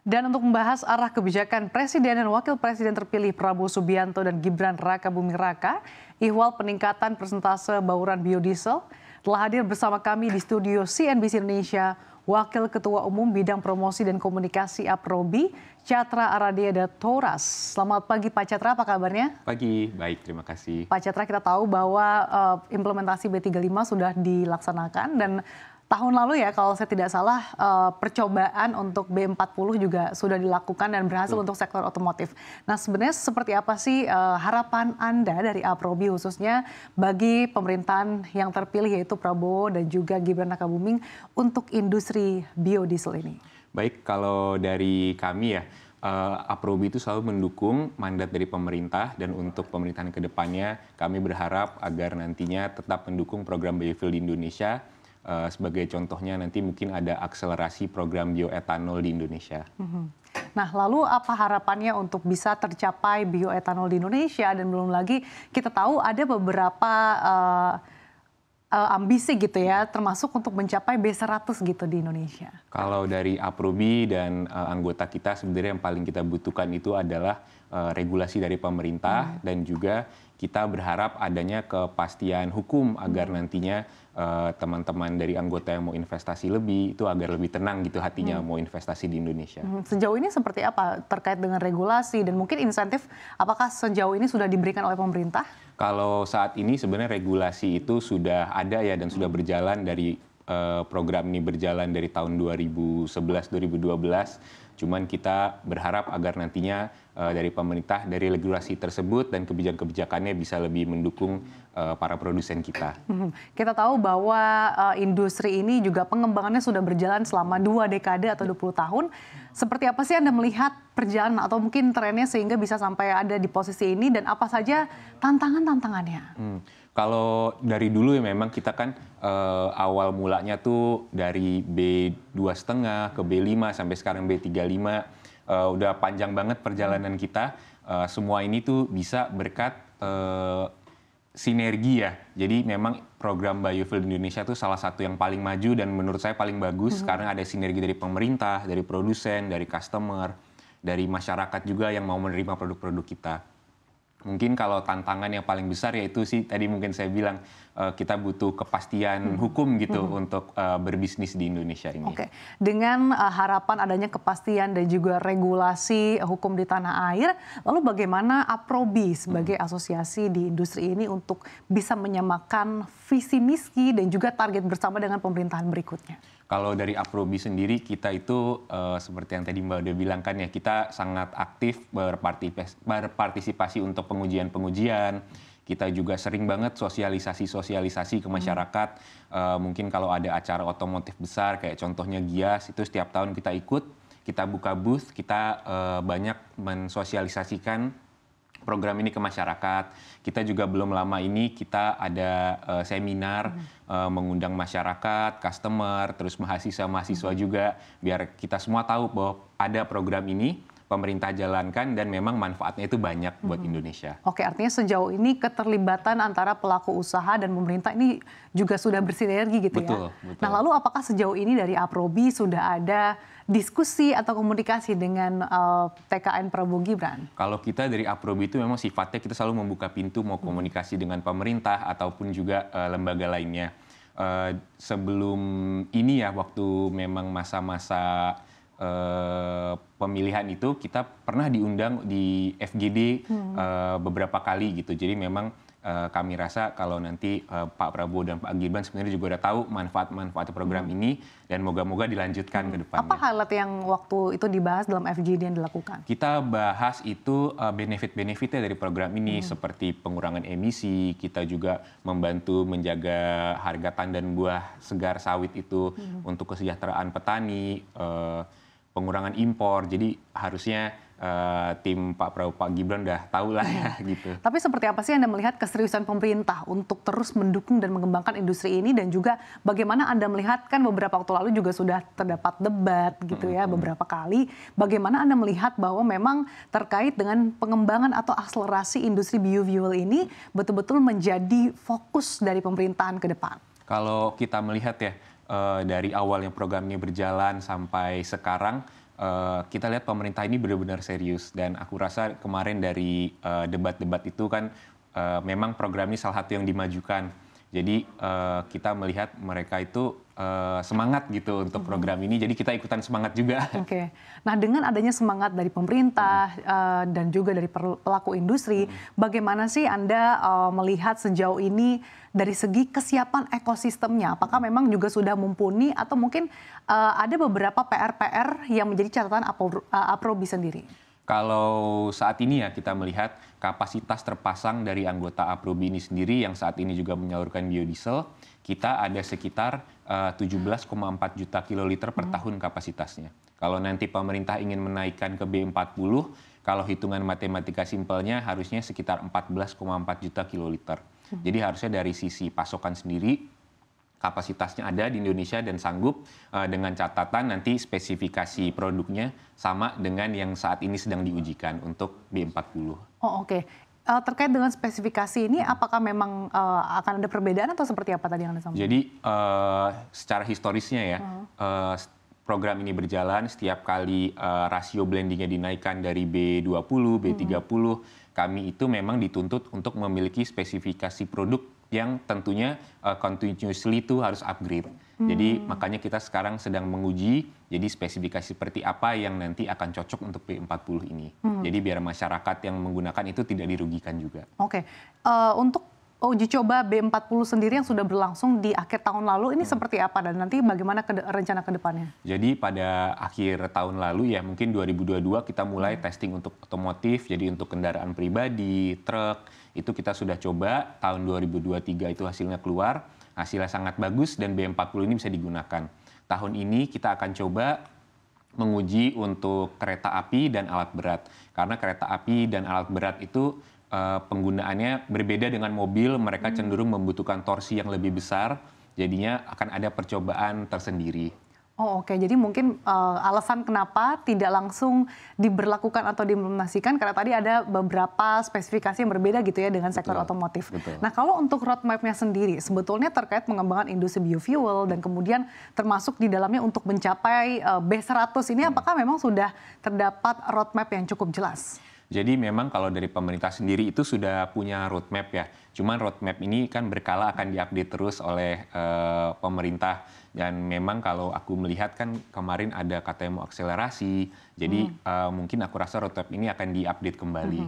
Dan untuk membahas arah kebijakan Presiden dan Wakil Presiden terpilih Prabowo Subianto dan Gibran Rakabuming Raka, ihwal peningkatan persentase bauran biodiesel, telah hadir bersama kami di studio CNBC Indonesia, Wakil Ketua Umum Bidang Promosi dan Komunikasi APROBI, Chatra Aradea Thoras. Selamat pagi Pak Chatra, apa kabarnya? Pagi, baik, terima kasih. Pak Chatra, kita tahu bahwa implementasi B35 sudah dilaksanakan dan tahun lalu ya, kalau saya tidak salah, percobaan untuk B40 juga sudah dilakukan dan berhasil untuk sektor otomotif. Nah, sebenarnya seperti apa sih harapan Anda dari APROBI khususnya bagi pemerintahan yang terpilih yaitu Prabowo dan juga Gibran Rakabuming untuk industri biodiesel ini? Baik, kalau dari kami ya, APROBI itu selalu mendukung mandat dari pemerintah dan untuk pemerintahan ke depannya kami berharap agar nantinya tetap mendukung program biofuel di Indonesia. Sebagai contohnya nanti mungkin ada akselerasi program bioetanol di Indonesia. Nah, lalu apa harapannya untuk bisa tercapai bioetanol di Indonesia, dan belum lagi kita tahu ada beberapa ambisi gitu ya, termasuk untuk mencapai B100 gitu di Indonesia. Kalau dari APROBI dan anggota kita sebenarnya yang paling kita butuhkan itu adalah regulasi dari pemerintah dan juga kita berharap adanya kepastian hukum agar nantinya teman-teman dari anggota yang mau investasi lebih itu agar lebih tenang gitu hatinya mau investasi di Indonesia. Sejauh ini seperti apa terkait dengan regulasi dan mungkin insentif, apakah sejauh ini sudah diberikan oleh pemerintah? Kalau saat ini sebenarnya regulasi itu sudah ada ya dan sudah berjalan dari program ini berjalan dari tahun 2011-2012. Cuman kita berharap agar nantinya dari pemerintah, dari regulasi tersebut dan kebijakan-kebijakannya bisa lebih mendukung para produsen kita. Kita tahu bahwa industri ini juga pengembangannya sudah berjalan selama 2 dekade atau 20 tahun. Seperti apa sih Anda melihat perjalanan atau mungkin trennya sehingga bisa sampai ada di posisi ini, dan apa saja tantangan-tantangannya? Kalau dari dulu ya memang kita kan awal mulanya tuh dari B2,5 ke B5 sampai sekarang B35. Udah panjang banget perjalanan kita. Semua ini tuh bisa berkat sinergi ya. Jadi memang program biofuel di Indonesia tuh salah satu yang paling maju dan menurut saya paling bagus karena ada sinergi dari pemerintah, dari produsen, dari customer, dari masyarakat juga yang mau menerima produk-produk kita. Mungkin kalau tantangan yang paling besar yaitu sih tadi mungkin saya bilang kita butuh kepastian hukum gitu untuk berbisnis di Indonesia ini. Oke, dengan harapan adanya kepastian dan juga regulasi hukum di tanah air, lalu bagaimana APROBI sebagai asosiasi di industri ini untuk bisa menyamakan visi misi dan juga target bersama dengan pemerintahan berikutnya? Kalau dari APROBI sendiri kita itu seperti yang tadi Mbak udah bilang kan ya, kita sangat aktif berpartisipasi untuk pengujian-pengujian. Kita juga sering banget sosialisasi ke masyarakat. Mungkin kalau ada acara otomotif besar kayak contohnya Gias itu setiap tahun kita ikut, kita buka booth, kita banyak mensosialisasikan program ini ke masyarakat. Kita juga belum lama ini kita ada seminar mengundang masyarakat, customer, terus mahasiswa-mahasiswa juga biar kita semua tahu bahwa ada program ini pemerintah jalankan dan memang manfaatnya itu banyak buat Indonesia. Oke, artinya sejauh ini keterlibatan antara pelaku usaha dan pemerintah ini juga sudah bersinergi gitu ya. Betul. Nah, lalu apakah sejauh ini dari APROBI sudah ada diskusi atau komunikasi dengan TKN Prabowo Gibran? Kalau kita dari APROBI itu memang sifatnya kita selalu membuka pintu mau komunikasi dengan pemerintah ataupun juga lembaga lainnya. Sebelum ini ya, waktu memang masa-masa pemilihan itu kita pernah diundang di FGD beberapa kali gitu. Jadi memang kami rasa kalau nanti Pak Prabowo dan Pak Gibran sebenarnya juga udah tahu manfaat-manfaat program ini dan moga-moga dilanjutkan ke depannya. Apa highlight yang waktu itu dibahas dalam FGD yang dilakukan? Kita bahas itu benefit-benefitnya dari program ini seperti pengurangan emisi, kita juga membantu menjaga harga tandan buah segar sawit itu untuk kesejahteraan petani, pengurangan impor. Jadi harusnya tim Pak Prabowo, Pak Gibran udah tahu lah ya gitu. Tapi seperti apa sih Anda melihat keseriusan pemerintah untuk terus mendukung dan mengembangkan industri ini, dan juga bagaimana Anda melihat kan beberapa waktu lalu juga sudah terdapat debat gitu ya beberapa kali. Bagaimana Anda melihat bahwa memang terkait dengan pengembangan atau akselerasi industri biofuel ini betul-betul menjadi fokus dari pemerintahan ke depan? Kalau kita melihat ya dari awalnya program ini berjalan sampai sekarang kita lihat pemerintah ini benar-benar serius, dan aku rasa kemarin dari debat-debat itu kan memang program ini salah satu yang dimajukan. Jadi kita melihat mereka itu semangat gitu untuk program ini, jadi kita ikutan semangat juga. Oke. Nah, dengan adanya semangat dari pemerintah dan juga dari pelaku industri, bagaimana sih Anda melihat sejauh ini dari segi kesiapan ekosistemnya? Apakah memang juga sudah mumpuni atau mungkin ada beberapa PR-PR yang menjadi catatan Aprobi sendiri? Kalau saat ini ya kita melihat kapasitas terpasang dari anggota Aprobi ini sendiri yang saat ini juga menyalurkan biodiesel, kita ada sekitar 17,4 juta kiloliter per tahun kapasitasnya. Kalau nanti pemerintah ingin menaikkan ke B40, kalau hitungan matematika simpelnya harusnya sekitar 14,4 juta kiloliter. Jadi harusnya dari sisi pasokan sendiri, kapasitasnya ada di Indonesia dan sanggup, dengan catatan nanti spesifikasi produknya sama dengan yang saat ini sedang diujikan untuk B40. Oh, oke. Terkait dengan spesifikasi ini, apakah memang akan ada perbedaan atau seperti apa tadi yang Anda sampaikan? Jadi secara historisnya ya, program ini berjalan setiap kali rasio blendingnya dinaikkan dari B20, B30, kami itu memang dituntut untuk memiliki spesifikasi produk yang tentunya continuously itu harus upgrade. Jadi makanya kita sekarang sedang menguji, jadi spesifikasi seperti apa yang nanti akan cocok untuk B40 ini. Jadi biar masyarakat yang menggunakan itu tidak dirugikan juga. Oke. Untuk uji coba B40 sendiri yang sudah berlangsung di akhir tahun lalu, ini seperti apa dan nanti bagaimana rencana ke depannya? Jadi pada akhir tahun lalu ya, mungkin 2022 kita mulai testing untuk otomotif, jadi untuk kendaraan pribadi, truk, itu kita sudah coba, tahun 2023 itu hasilnya keluar, hasilnya sangat bagus dan B40 ini bisa digunakan. Tahun ini kita akan coba menguji untuk kereta api dan alat berat. Karena kereta api dan alat berat itu penggunaannya berbeda dengan mobil, mereka cenderung membutuhkan torsi yang lebih besar, jadinya akan ada percobaan tersendiri. Oh, oke. Jadi mungkin alasan kenapa tidak langsung diberlakukan atau diimplementasikan karena tadi ada beberapa spesifikasi yang berbeda gitu ya dengan sektor otomotif. Betul. Nah, kalau untuk roadmap-nya sendiri sebetulnya terkait pengembangan industri biofuel dan kemudian termasuk di dalamnya untuk mencapai B100 ini apakah memang sudah terdapat roadmap yang cukup jelas? Jadi memang kalau dari pemerintah sendiri itu sudah punya roadmap ya. Cuman roadmap ini kan berkala akan diupdate terus oleh pemerintah. Dan memang kalau aku melihat kan kemarin ada katanya mau akselerasi. Jadi mungkin aku rasa roadmap ini akan diupdate kembali.